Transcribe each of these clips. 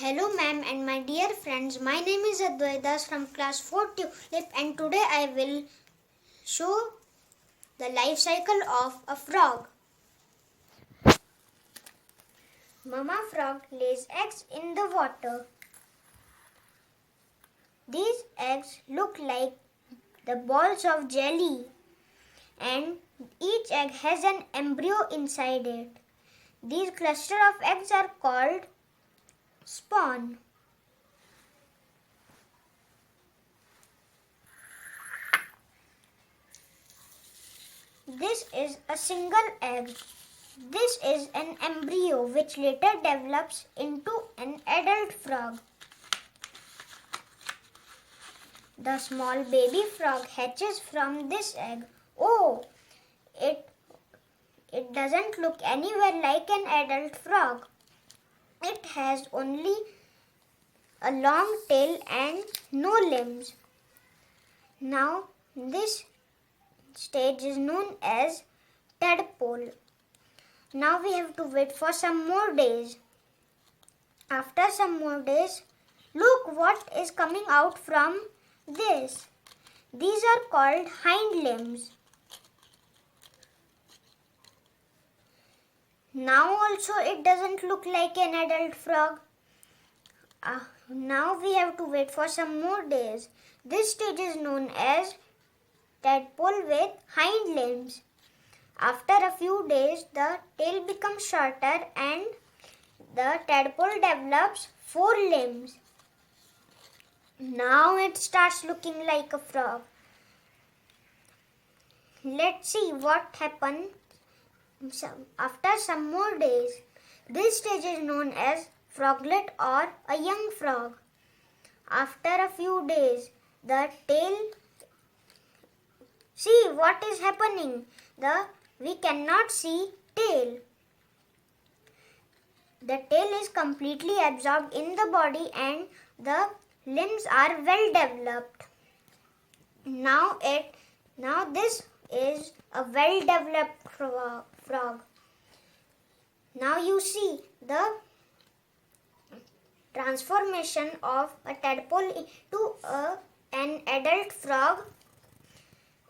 Hello ma'am and my dear friends, my name is Advait from class 4 Tulip and today I will show the life cycle of a frog. Mama frog lays eggs in the water. These eggs look like the balls of jelly and each egg has an embryo inside it. These cluster of eggs are called spawn. This is a single egg. This is an embryo which later develops into an adult frog. The small baby frog hatches from this egg. Oh, it doesn't look anywhere like an adult frog. It has only a long tail and no limbs. Now, this stage is known as tadpole. Now we have to wait for some more days. After some more days, look what is coming out from this. These are called hind limbs. Now also it doesn't look like an adult frog. Now we have to wait for some more days. This stage is known as tadpole with hind limbs. After a few days, the tail becomes shorter and the tadpole develops 4 limbs. Now it starts looking like a frog. Let's see what happened after some more days. This stage is known as froglet or a young frog. After a few days, the tail... See what is happening. We cannot see tail. The tail is completely absorbed in the body and the limbs are well developed. Now this is a well developed frog. Now you see the transformation of a tadpole into an adult frog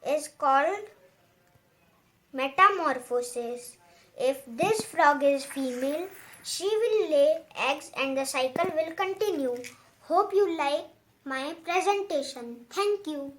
is called metamorphosis. If this frog is female, she will lay eggs and the cycle will continue. Hope you like my presentation. Thank you.